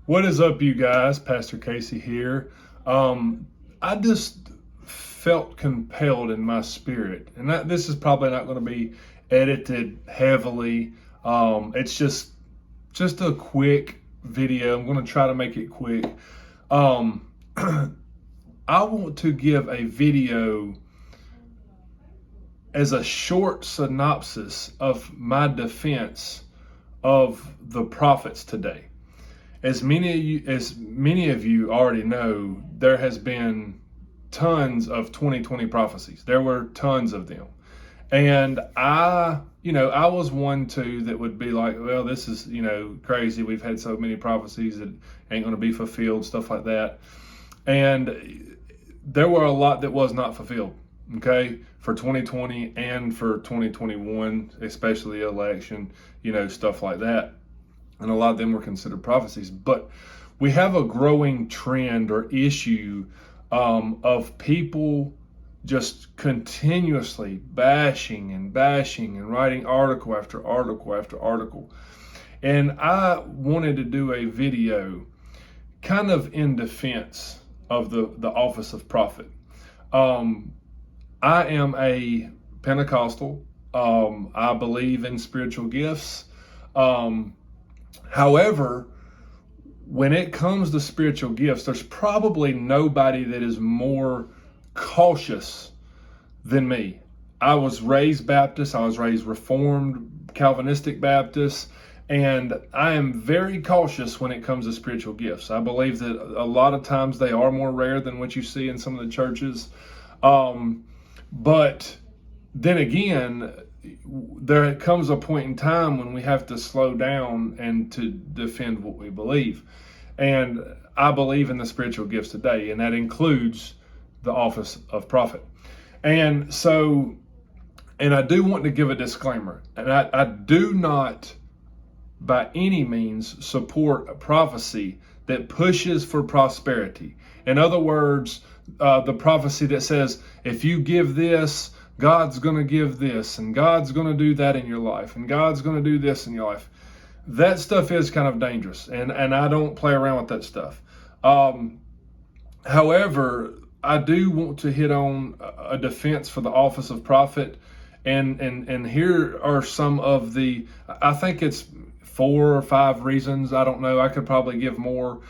What is up, you guys? Pastor Casey here. I just felt compelled in my spirit, and this is probably not going to be edited heavily. It's just a quick video. I'm going to try to make it quick. Um, I want to give a video as a short synopsis of my defense of the prophets today. As many of you already know, there has been tons of 2020 prophecies. There were tons of them. And I was one too that would be like, well, this is, crazy. We've had so many prophecies that ain't going to be fulfilled, stuff like that. And there were a lot that was not fulfilled, okay, for 2020 and for 2021, especially the election, stuff like that. And a lot of them were considered prophecies. But we have a growing trend or issue of people just continuously bashing and writing article after article after article. And I wanted to do a video kind of in defense of the office of prophet. I am a Pentecostal. I believe in spiritual gifts. However, when it comes to spiritual gifts, there's probably nobody that is more cautious than me. I was raised Baptist. I was raised Reformed, Calvinistic Baptist, and I am very cautious when it comes to spiritual gifts. I believe that a lot of times they are more rare than what you see in some of the churches. But then again, there comes a point in time when we have to slow down and to defend what we believe. And I believe in the spiritual gifts today, and that includes the office of prophet. And so, and I do want to give a disclaimer, and I do not by any means support a prophecy that pushes for prosperity. In other words, the prophecy that says, if you give this, God's going to give this, and God's going to do that in your life, and God's going to do this in your life. That stuff is kind of dangerous, and I don't play around with that stuff. However, I do want to hit on a defense for the office of prophet, and here are some of the, I think it's 4 or 5 reasons. I don't know. I could probably give more.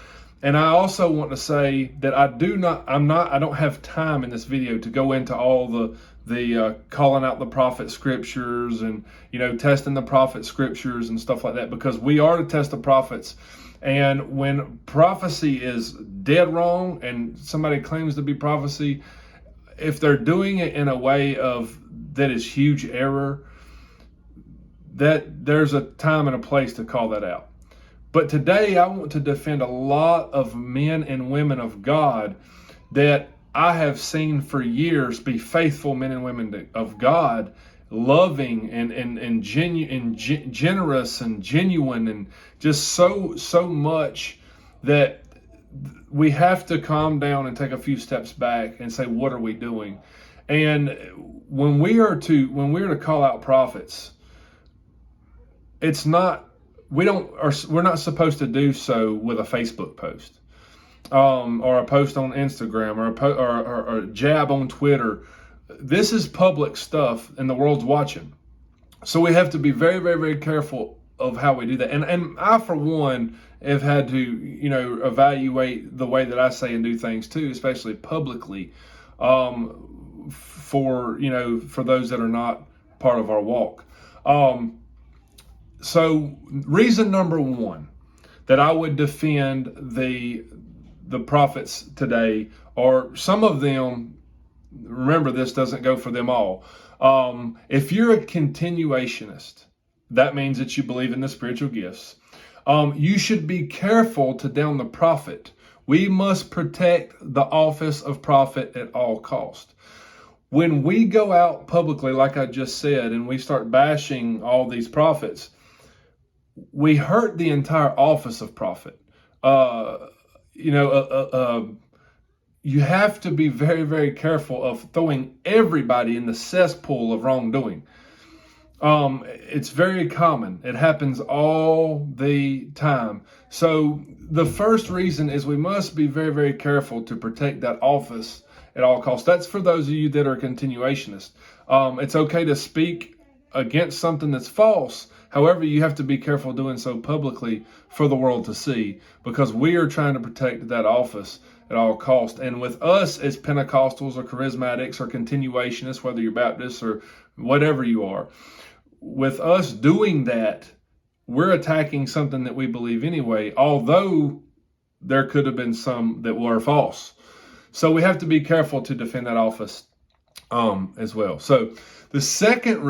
And I also want to say that I don't have time in this video to go into all the calling out the prophet scriptures and, testing the prophet scriptures and stuff like that, because we are to test the prophets. And when prophecy is dead wrong and somebody claims to be prophecy, if they're doing it in a way that is huge error, that there's a time and a place to call that out. But today I want to defend a lot of men and women of God that I have seen for years be faithful men and women of God, loving and generous and genuine, and just so much that we have to calm down and take a few steps back and say, what are we doing? And when we are to call out prophets, we're not supposed to do so with a Facebook post, or a post on Instagram, or a jab on Twitter. This is public stuff, and the world's watching. So we have to be very, very, very careful of how we do that. And I, for one, have had to, evaluate the way that I say and do things too, especially publicly, for those that are not part of our walk. So reason number 1 that I would defend the prophets today, or some of them, remember this doesn't go for them all. If you're a continuationist, that means that you believe in the spiritual gifts. You should be careful to down the prophet. We must protect the office of prophet at all cost. When we go out publicly, like I just said, and we start bashing all these prophets, we hurt the entire office of prophet. You have to be very, very careful of throwing everybody in the cesspool of wrongdoing. It's very common. It happens all the time. So the first reason is we must be very, very careful to protect that office at all costs. That's for those of you that are continuationists. It's okay to speak against something that's false. However, you have to be careful doing so publicly for the world to see, because we are trying to protect that office at all costs. And with us as Pentecostals or charismatics or continuationists, whether you're Baptists or whatever you are, with us doing that, we're attacking something that we believe anyway, although there could have been some that were false. So we have to be careful to defend that office as well. So the second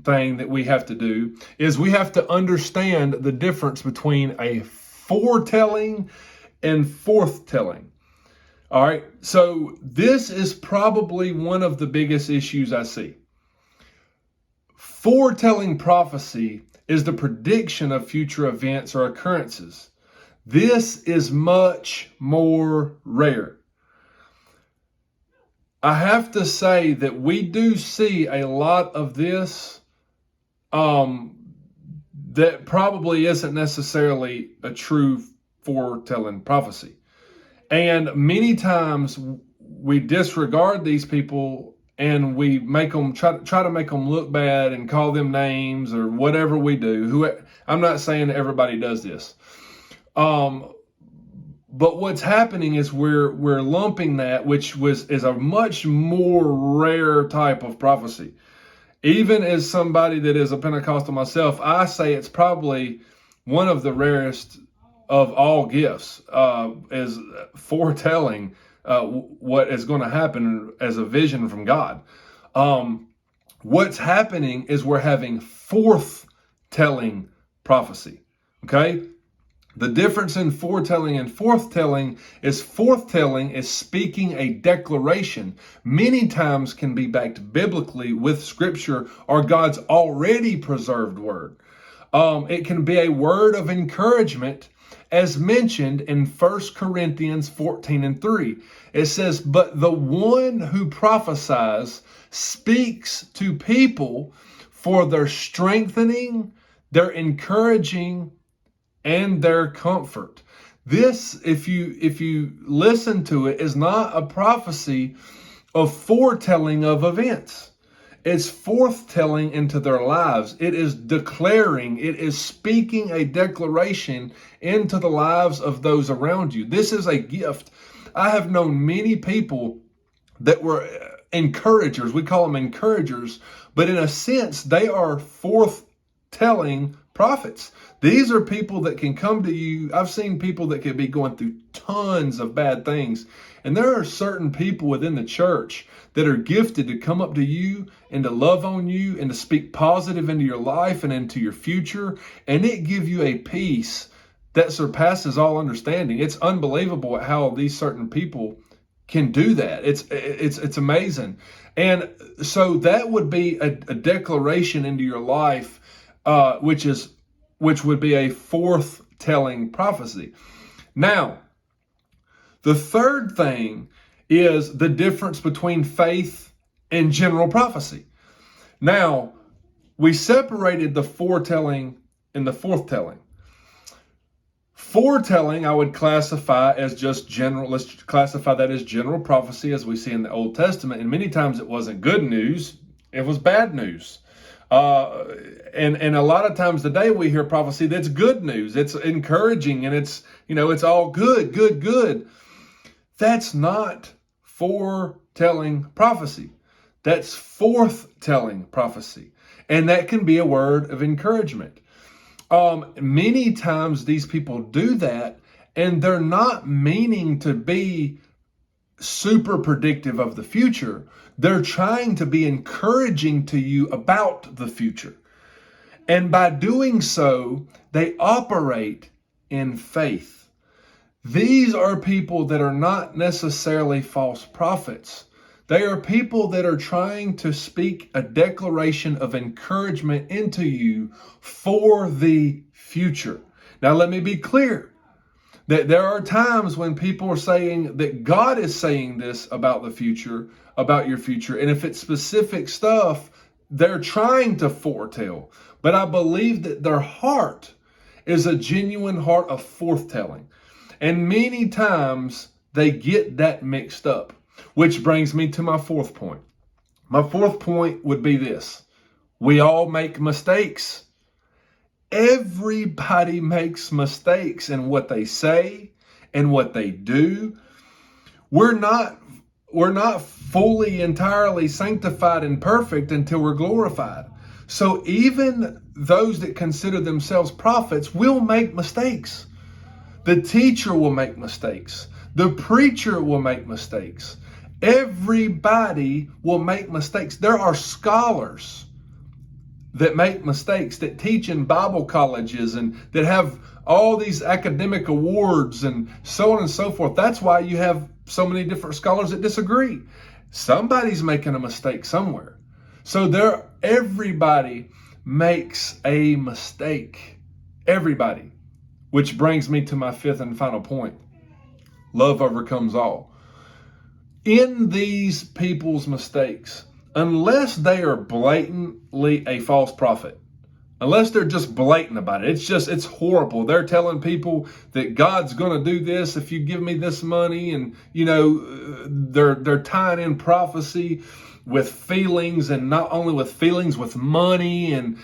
thing that we have to do is we have to understand the difference between a foretelling and forthtelling. All right. So this is probably one of the biggest issues I see. Foretelling prophecy is the prediction of future events or occurrences. This is much more rare. I have to say that we do see a lot of this that probably isn't necessarily a true foretelling prophecy. And many times we disregard these people and we make them try to make them look bad and call them names or whatever we do. I'm not saying that everybody does this. But what's happening is we're lumping that, which is a much more rare type of prophecy. Even as somebody that is a Pentecostal myself, I say it's probably one of the rarest of all gifts, is foretelling what is going to happen as a vision from God. What's happening is we're having forthtelling prophecy. Okay? The difference in foretelling and forthtelling is speaking a declaration. Many times can be backed biblically with scripture or God's already preserved word. It can be a word of encouragement, as mentioned in 1 Corinthians 14:3. It says, "But the one who prophesies speaks to people for their strengthening, their encouraging, and their comfort." This, if you listen to it, is not a prophecy of foretelling of events. It's forthtelling into their lives. It is declaring, it is speaking a declaration into the lives of those around you. This is a gift. I have known many people that were encouragers. We call them encouragers, but in a sense, they are forthtelling prophets. These are people that can come to you. I've seen people that could be going through tons of bad things. And there are certain people within the church that are gifted to come up to you and to love on you and to speak positive into your life and into your future. And it give you a peace that surpasses all understanding. It's unbelievable how these certain people can do that. It's amazing. And so that would be a declaration into your life, which would be a forthtelling prophecy. Now, the third thing is the difference between faith and general prophecy. Now, we separated the foretelling and the forthtelling. Foretelling, I would classify as just general. Let's classify that as general prophecy, as we see in the Old Testament. And many times it wasn't good news, it was bad news. And a lot of times today we hear prophecy that's good news. It's encouraging and it's all good. That's not foretelling prophecy. That's forthtelling prophecy. And that can be a word of encouragement. Many times these people do that and they're not meaning to be super predictive of the future. They're trying to be encouraging to you about the future. And by doing so, they operate in faith. These are people that are not necessarily false prophets. They are people that are trying to speak a declaration of encouragement into you for the future. Now, let me be clear that there are times when people are saying that God is saying this about the future, about your future. And if it's specific stuff, they're trying to foretell, but I believe that their heart is a genuine heart of forthtelling. And many times they get that mixed up, which brings me to my fourth point. My fourth point would be this: we all make mistakes. Everybody makes mistakes in what they say and what they do. We're not fully, entirely sanctified and perfect until we're glorified. So even those that consider themselves prophets will make mistakes. The teacher will make mistakes. The preacher will make mistakes. Everybody will make mistakes. There are scholars that make mistakes, that teach in Bible colleges and that have all these academic awards and so on and so forth. That's why you have so many different scholars that disagree. Somebody's making a mistake somewhere. So everybody makes a mistake. Everybody. Which brings me to my fifth and final point. Love overcomes all. In these people's mistakes, unless they are blatantly a false prophet, unless they're just blatant about it, it's horrible. They're telling people that God's going to do this if you give me this money, and they're tying in prophecy with feelings, and not only with feelings, with money and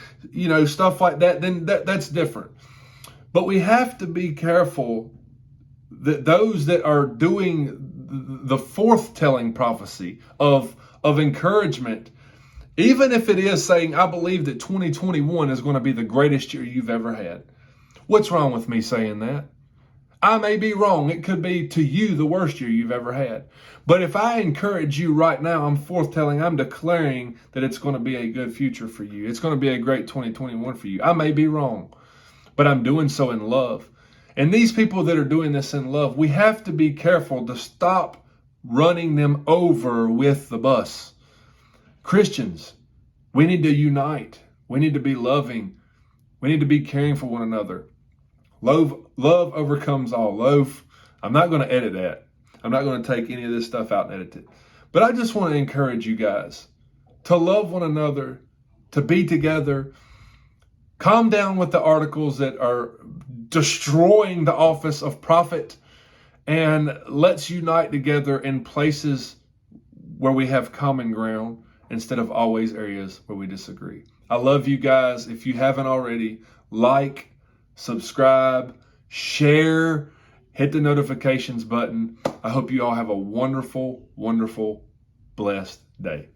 stuff like that. Then that's different. But we have to be careful that those that are doing the forthtelling prophecy of encouragement, even if it is saying, I believe that 2021 is going to be the greatest year you've ever had. What's wrong with me saying that? I may be wrong. It could be to you the worst year you've ever had. But if I encourage you right now, I'm forthtelling, I'm declaring that it's going to be a good future for you. It's going to be a great 2021 for you. I may be wrong, but I'm doing so in love. And these people that are doing this in love, we have to be careful to stop running them over with the bus. Christians, we need to unite. We need to be loving. We need to be caring for one another. Love overcomes all. I'm not going to edit that. I'm not going to take any of this stuff out and edit it. But I just want to encourage you guys to love one another, to be together. Calm down with the articles that are destroying the office of prophet, and let's unite together in places where we have common ground instead of always areas where we disagree. I love you guys. If you haven't already, like, subscribe, share, hit the notifications button. I hope you all have a wonderful, wonderful, blessed day.